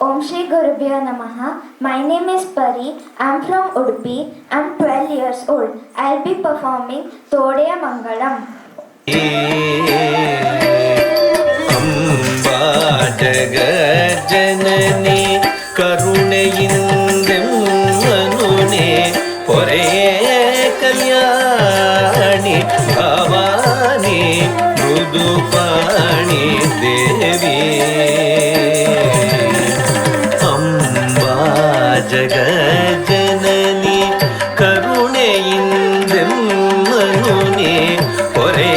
Om Shri Gurubhyo Namaha. My name is Pari. I am from Udupi. I am 12 years old. I will be performing Todeya Mangalam. Amba Jagajanani Karunayindemmanune Pore Kalyani Bhavani Mrudupani Devi Amba Jagajanani Karunayindemmanune Pore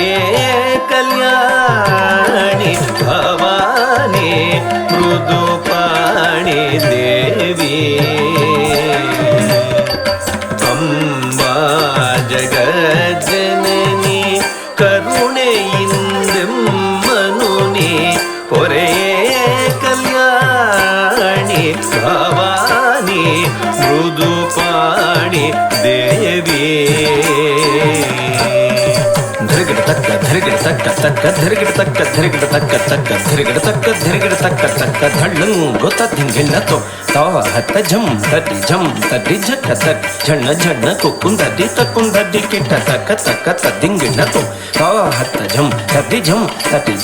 Kalyani Bhavani Mrudupani Devi Amba Jagajanani Karunayindemmanune Pore Kalyani Bhavani Mrudupani Devi ಧರಿಗಿಡ ತಕ್ಕ ಧರಿಗಿಡ ತಕ್ಕ ತಕ್ಕ ಧರಿಗಿಡ ತಕ್ಕ ಧರಿಗಿಡ ತಕ್ಕ ತಕ್ಕ ಧರಿಗಿಡ ತಕ್ಕ ಧರಿಗಿಡ ತಕ್ಕ ತಕ್ಕ ಧಳ್ಳಂಗು ತದ್ದಿಂಗಿಣ್ಣತ್ತು ತಾವ ಹತ್ತ ಝಂ ತಡ್ಡಿ ಝಕ್ಕ ತಕ್ ಝಣ್ಣ ಝಣ್ಣ ಕುಕ್ಕುಂದಡ್ಡಿ ತಕ್ಕುಂದಡ್ಡಿ ಕಿಟ್ಟ ತಕ್ಕ ತಕ್ಕ ತದ್ದಿಂಗಿಣ್ಣತ್ತು ತಾವ ಹತ್ತ ಝಂ ತಡ್ಡಿ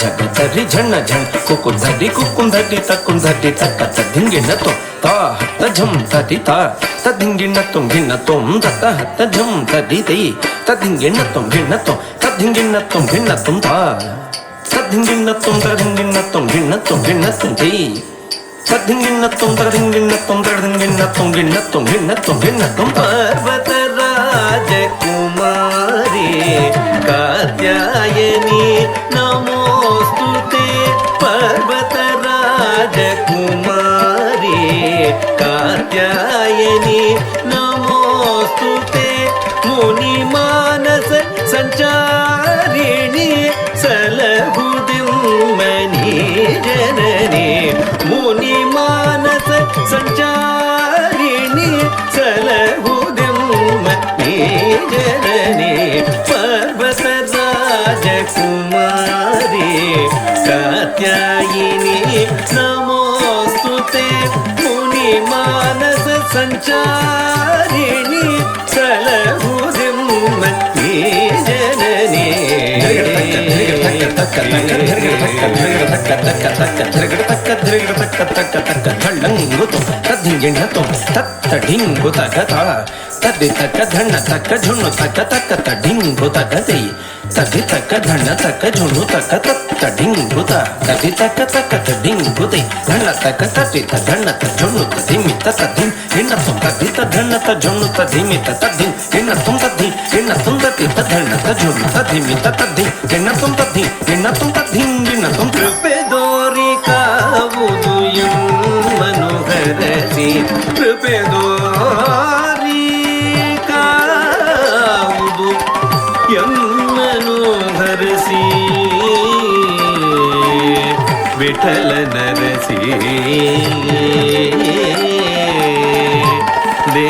ಝಕ್ಕ ತಡ್ಡಿ ಝಣ್ಣ ಝಣ್ ಕುಕ್ಕುಂದಡ್ಡಿ ತಕ್ಕುಂದಡ್ಡಿ ತಕ್ಕ ತದ್ದಿಂಗಿಣ್ಣತ್ತು ತಾ ಹತ್ತ ಝಂ ತಡಿ ತಾ ತದ್ದಿಂಗಿಣ್ಣತ್ತುಂ ಗಿಣ್ಣತ್ತುಂ ತತ್ತ ಹತ್ತ ಝಂ ತಡಿ ತೈ ತದ್ದಿಂಗಿಣ್ಣತ್ತುಂ ಗಿಣ್ಣತ್ತುಂ ತದ್ದಿಂಗಿಣ್ಣತ್ತುಂ ಗಿಣ್ಣತ್ತುಂ ತಾ ತದ್ದಿಂಗಿಣ್ಣತ್ತುಂ ತದ್ದಿಂಗಿಣ್ಣತ್ತುಂ ಗಿಣ್ಣತ್ತುಂ ಗಿಣ್ಣತ್ತುಂ ತೈ ತದ್ದಿಂಗಿಣ್ಣತ್ತುಂ ತದ್ದಿಂಗಿಣ್ಣತ್ತುಂ ತದ್ದಿಂಗಿಣ್ಣತ್ತುಂ ಗಿಣ್ಣತ್ತುಂ ಗಿಣ್ಣತ್ತುಂ ಗಿಣ್ಣತ್ತುಂ ಪರ್ವತ ರಾಜಕುಮಾರಿ ಕಾತ್ಯಾಯನಿ ನಮೋಸ್ತುತೆ ಪರ್ವತ ರಾಜಕುಮಾರಿ ಕಾತ್ಯಾಯನಿ ನಮೋಸ್ತುತೆ ಮುನಿ ಮಾನಸ ಸಂಚಾರಿಣಿ ಸಲಹುದಿಮ್ಮನಿ ಜನನಿ ಮುನಿ ಮಾನಸ ಸಂಚಾರಿಣಿ ಸಲಹುದಿಮ್ಮನಿ ಜನನಿ ಪರ್ವತ ರಾಜಕುಮಾರಿ ಕಾತ್ಯಾಯಿನಿ ನಮೋಸ್ತುತೆ ಮುನಿ ಮಾನಸ ಸಂಚಾರಿಣಿ ಸಲಹುದಿಮ್ಮನಿ ಜನನಿ ತದ್ದಿಂಗಿಣ್ಣತ್ತು ತತ್ತ ಢಿಂಗು ತಗ ತಾಳ ತದ್ದಿ ತಕ್ಕ ಧಣ್ಣ ತಕ್ಕ ಝುಣ್ಣು ತಕ್ಕ ತಕ್ಕ ತಡ್ಡಿಂಗು ತಗ ತೈ ತದ್ದಿ ತಕ್ಕ ಧಣ್ಣ ತಕ್ಕ ಝುಣ್ಣು ತಕ್ಕ ತತ್ತ ಢಿಂಗು ತ ತದ್ದಿ ತಕ್ಕ ತಕ್ಕ ತಡ್ಡಿಂಗು ತೈ ಧಣ್ಣ ತಕ್ಕ ತದ್ದಿ ತ ಧಣ್ಣ ತ ಝುಣ್ಣು ತ ಧಿಮ್ಮಿ ತದ್ದಿಂ ಎಣ್ಣತ್ತುಂ ತದ್ದಿ ತ ಧಣ್ಣ ತ ಝುಣ್ಣು ತ ಧಿಮ್ಮಿ ತದ್ದಿಂ ಎಣ್ಣತ್ತುಂ ತದ್ದಿ ಎಣ್ಣತ್ತುಂ ತದ್ದಿ ತ ಧಣ್ಣ ತ ಝುಣ್ಣು ತ ಧಿಮ್ಮಿ ತದ್ದಿ ಎಣ್ಣತ್ತುಂ ತದ್ದಿ ಎಣ್ಣತ್ತುಂ ತದ್ದಿಂ ಎಣ್ಣತ್ತುಂ ಕೃಪೆ ದೋರಿ ಕಾವುದು ಎಮ್ಮನು ಹರಸಿ ಕೃಪೆ ದೋರಿ ಕಾವುದು ಎಮ್ಮನು ಹರಸಿ ವಿಠಲ ನರಸಿ ದೇ